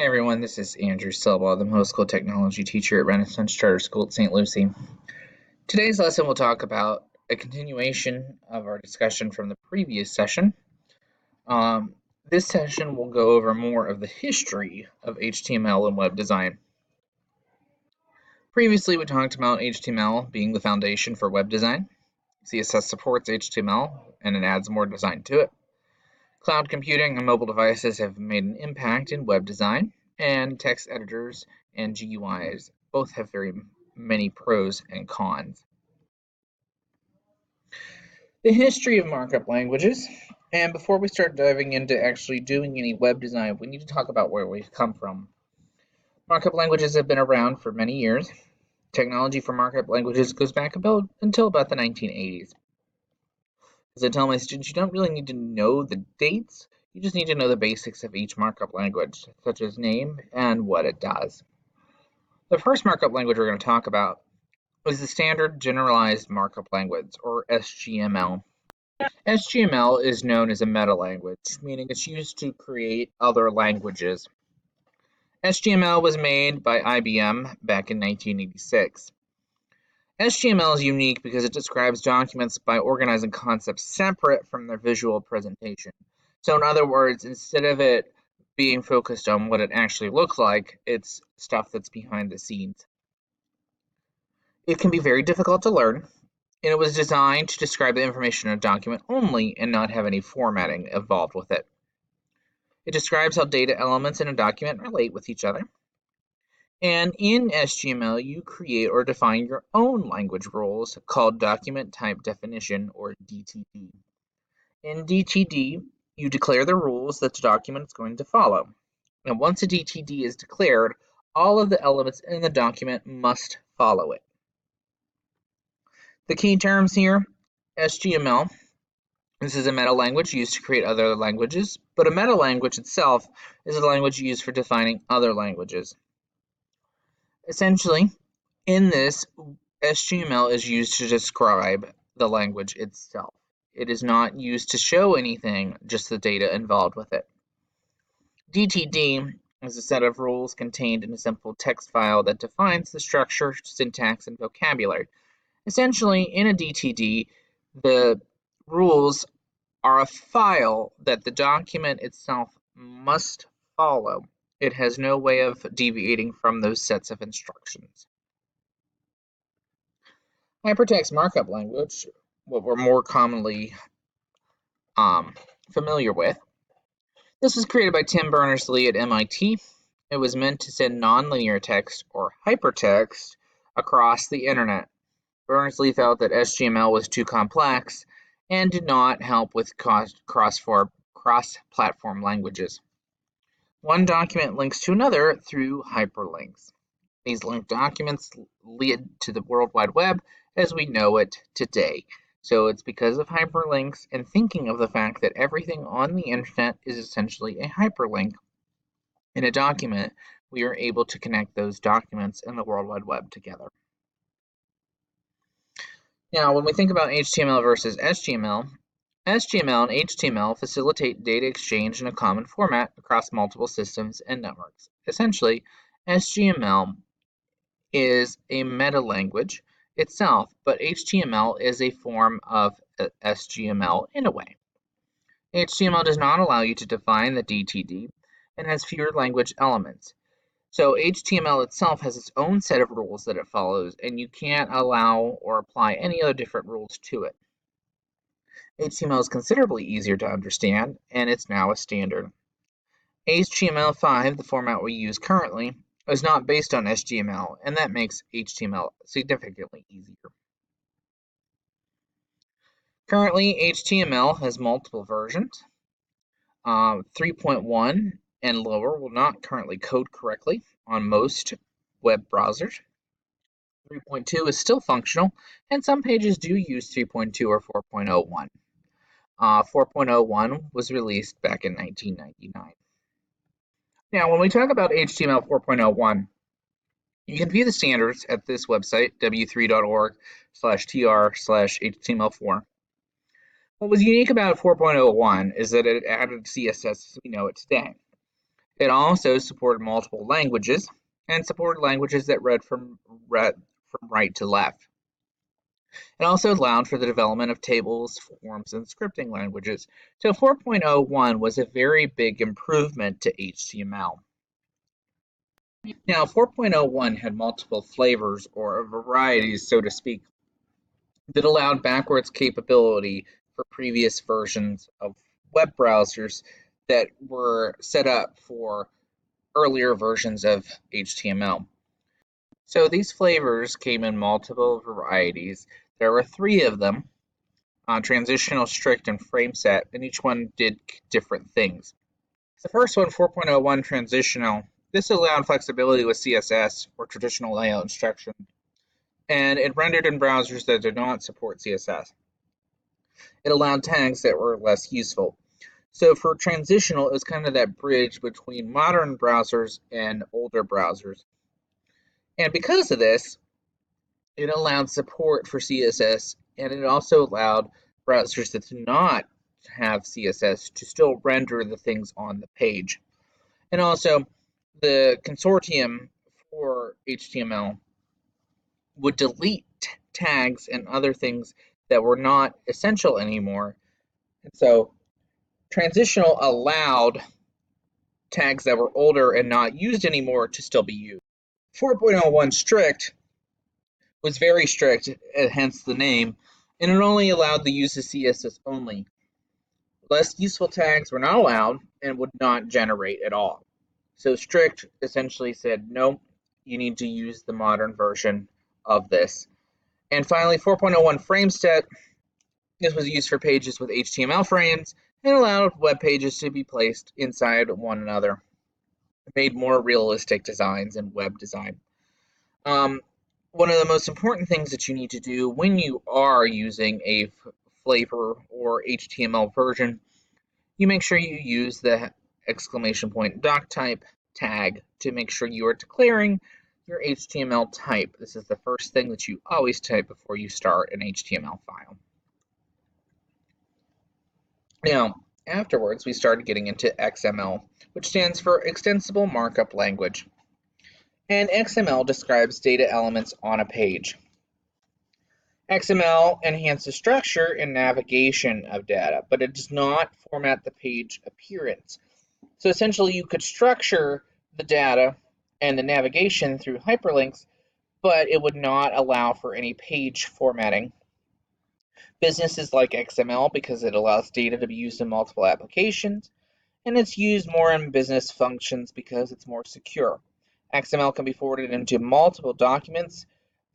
Hey everyone, this is Andrew Silva, the middle school technology teacher at Renaissance Charter School at St. Lucie. Today's lesson will talk about a continuation of our discussion from the previous session. This session will go over more of the history of HTML and web design. Previously, we talked about HTML being the foundation for web design. CSS supports HTML and it adds more design to it. Cloud computing and mobile devices have made an impact in web design, and text editors and GUIs both have very many pros and cons. The history of markup languages, and before we start diving into actually doing any web design, we need to talk about where we've come from. Markup languages have been around for many years. Technology for markup languages goes back until about the 1980s. As I tell my students, you don't really need to know the dates, you just need to know the basics of each markup language, such as name and what it does. The first markup language we're going to talk about is the Standard Generalized Markup Language, or SGML. SGML is known as a meta-language, meaning it's used to create other languages. SGML was made by IBM back in 1986. SGML is unique because it describes documents by organizing concepts separate from their visual presentation. So in other words, instead of it being focused on what it actually looks like, it's stuff that's behind the scenes. It can be very difficult to learn, and it was designed to describe the information in a document only and not have any formatting involved with it. It describes how data elements in a document relate with each other. And in SGML, you create or define your own language rules called Document Type Definition, or DTD. In DTD, you declare the rules that the document is going to follow. And once a DTD is declared, all of the elements in the document must follow it. The key terms here, SGML. This is a meta-language used to create other languages, but a meta-language itself is a language used for defining other languages. Essentially, in this, SGML is used to describe the language itself. It is not used to show anything, just the data involved with it. DTD is a set of rules contained in a simple text file that defines the structure, syntax, and vocabulary. Essentially, in a DTD, the rules are a file that the document itself must follow. It has no way of deviating from those sets of instructions. Hypertext markup language, what we're more commonly familiar with. This was created by Tim Berners-Lee at MIT. It was meant to send nonlinear text, or hypertext, across the internet. Berners-Lee felt that SGML was too complex and did not help with cross-platform languages. One document links to another through hyperlinks. These linked documents lead to the World Wide Web as we know it today. So it's because of hyperlinks and thinking of the fact that everything on the internet is essentially a hyperlink in a document, we are able to connect those documents in the World Wide Web together. Now, when we think about HTML versus SGML, SGML and HTML facilitate data exchange in a common format across multiple systems and networks. Essentially, SGML is a meta-language itself, but HTML is a form of SGML in a way. HTML does not allow you to define the DTD and has fewer language elements. So HTML itself has its own set of rules that it follows, and you can't allow or apply any other different rules to it. HTML is considerably easier to understand, and it's now a standard. HTML5, the format we use currently, is not based on SGML, and that makes HTML significantly easier. Currently, HTML has multiple versions. 3.1 and lower will not currently code correctly on most web browsers. 3.2 is still functional, and some pages do use 3.2 or 4.01. 4.01 was released back in 1999. Now, when we talk about HTML 4.01, you can view the standards at this website, w3.org/tr/html4. What was unique about 4.01 is that it added CSS as we know it today. It also supported multiple languages and supported languages that read from right to left. It also allowed for the development of tables, forms, and scripting languages. So 4.01 was a very big improvement to HTML. Now 4.01 had multiple flavors or varieties, so to speak, that allowed backwards capability for previous versions of web browsers that were set up for earlier versions of HTML. So these flavors came in multiple varieties. There were 3 of them, transitional, strict, and frame set, and each one did different things. The first one, 4.01 transitional, this allowed flexibility with CSS or traditional layout instruction, and it rendered in browsers that did not support CSS. It allowed tags that were less useful. So for transitional, it was kind of that bridge between modern browsers and older browsers. And because of this, it allowed support for CSS, and it also allowed browsers that do not have CSS to still render the things on the page. And also, the consortium for HTML would delete tags and other things that were not essential anymore. And so, transitional allowed tags that were older and not used anymore to still be used. 4.01 strict was very strict, hence the name, and it only allowed the use of CSS only. Less useful tags were not allowed and would not generate at all. So strict essentially said, no, you need to use the modern version of this. And finally, 4.01 frame set. This was used for pages with HTML frames and allowed web pages to be placed inside one another. It made more realistic designs in web design. One of the most important things that you need to do when you are using a flavor or HTML version, you make sure you use the exclamation point doc type tag to make sure you are declaring your HTML type. This is the first thing that you always type before you start an HTML file. Now, afterwards, we started getting into XML, which stands for Extensible Markup Language. And XML describes data elements on a page. XML enhances structure and navigation of data, but it does not format the page appearance. So essentially, you could structure the data and the navigation through hyperlinks, but it would not allow for any page formatting. Businesses like XML because it allows data to be used in multiple applications, and it's used more in business functions because it's more secure. XML can be forwarded into multiple documents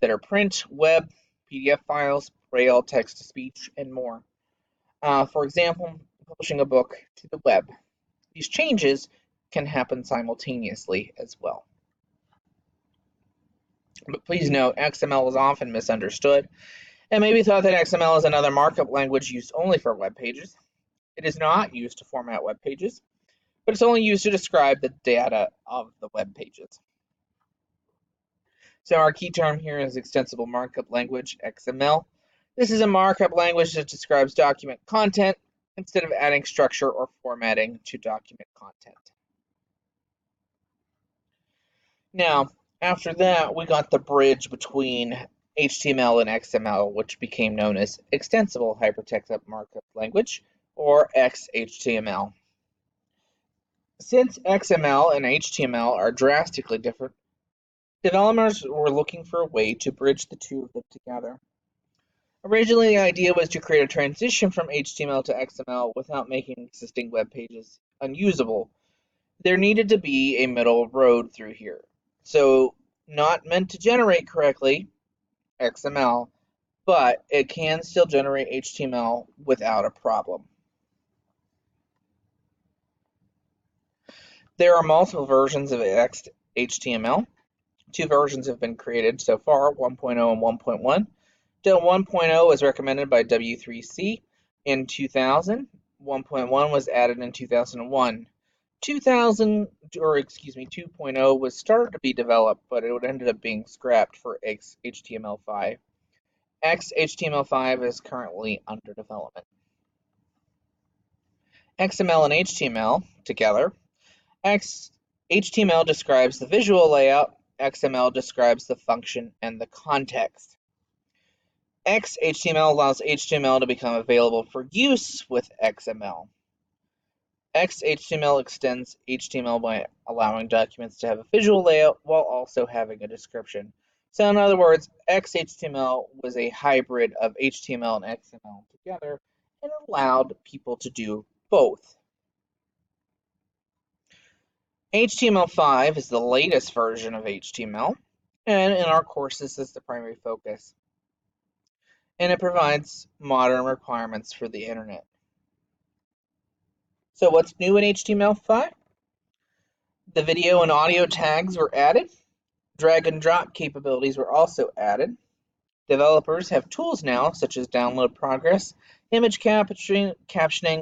that are print, web, PDF files, braille, text-to-speech, and more. For example, publishing a book to the web. These changes can happen simultaneously as well. But please note, XML is often misunderstood and maybe thought that XML is another markup language used only for web pages. It is not used to format web pages, but it's only used to describe the data of the web pages. So our key term here is Extensible Markup Language, XML. This is a markup language that describes document content instead of adding structure or formatting to document content. Now, after that, we got the bridge between HTML and XML, which became known as Extensible Hypertext Markup Language, or XHTML. Since XML and HTML are drastically different, developers were looking for a way to bridge the two of them together. Originally, the idea was to create a transition from HTML to XML without making existing web pages unusable. There needed to be a middle road through here. So, not meant to generate correctly, XML, but it can still generate HTML without a problem. There are multiple versions of HTML. 2 versions have been created so far, 1.0 and 1.1. DIT 1.0 was recommended by W3C in 2000. 1.1 was added in 2001. 2.0 was started to be developed, but it ended up being scrapped for HTML5. XHTML5 is currently under development. XML and HTML together. HTML describes the visual layout, XML describes the function and the context. XHTML allows HTML to become available for use with XML. XHTML extends HTML by allowing documents to have a visual layout while also having a description. So in other words, XHTML was a hybrid of HTML and XML together and allowed people to do both. HTML5 is the latest version of HTML, and in our course this is the primary focus. And it provides modern requirements for the internet. So what's new in HTML5? The video and audio tags were added. Drag and drop capabilities were also added. Developers have tools now, such as download progress, image captioning,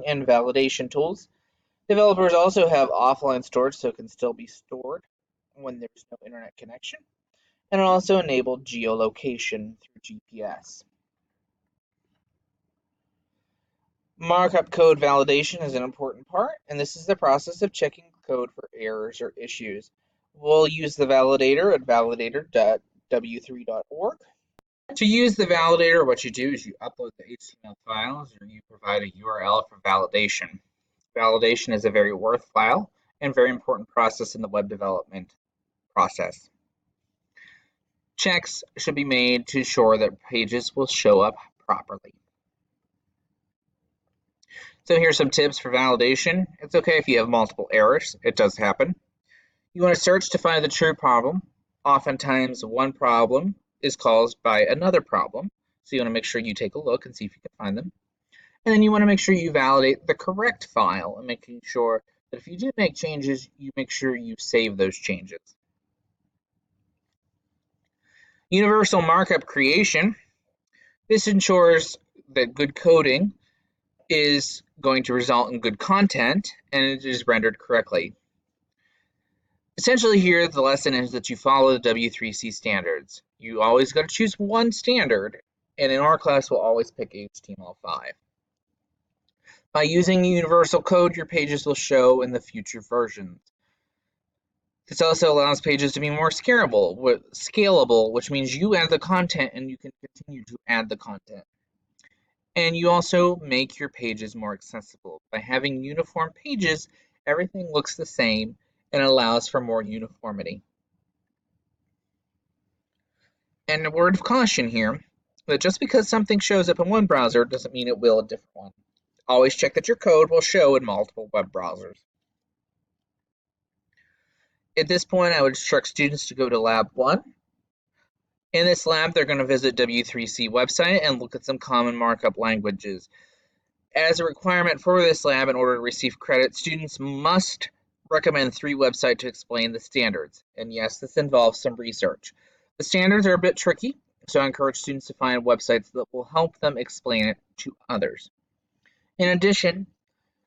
and validation tools. Developers also have offline storage, so it can still be stored when there's no internet connection. And it also enabled geolocation through GPS. Markup code validation is an important part, and this is the process of checking code for errors or issues. We'll use the validator at validator.w3.org. To use the validator, what you do is you upload the HTML files or you provide a URL for validation. Validation is a very worthwhile and very important process in the web development process. Checks should be made to ensure that pages will show up properly. So here's some tips for validation. It's okay if you have multiple errors. It does happen. You want to search to find the true problem. Oftentimes one problem is caused by another problem. So you want to make sure you take a look and see if you can find them. And then you want to make sure you validate the correct file and making sure that if you do make changes, you make sure you save those changes. Universal markup creation. This ensures that good coding is going to result in good content and it is rendered correctly. Essentially here, the lesson is that you follow the W3C standards. You always got to choose one standard, and in our class, we'll always pick HTML5. By using universal code, your pages will show in the future versions. This also allows pages to be more scalable, which means you add the content and you can continue to add the content. And you also make your pages more accessible. By having uniform pages, everything looks the same and allows for more uniformity. And a word of caution here, that just because something shows up in one browser doesn't mean it will in a different one. Always check that your code will show in multiple web browsers. At this point, I would instruct students to go to Lab 1. In this lab, they're going to visit W3C website and look at some common markup languages. As a requirement for this lab, in order to receive credit, students must recommend 3 websites to explain the standards. And yes, this involves some research. The standards are a bit tricky, so I encourage students to find websites that will help them explain it to others. In addition,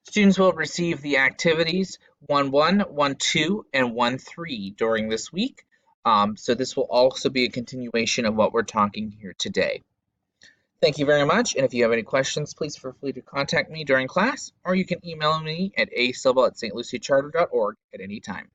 students will receive the activities 1.1, 1.2, and 1.3 during this week. So this will also be a continuation of what we're talking here today. Thank you very much, and if you have any questions, please feel free to contact me during class, or you can email me at asilva@stluciacharter.org at any time.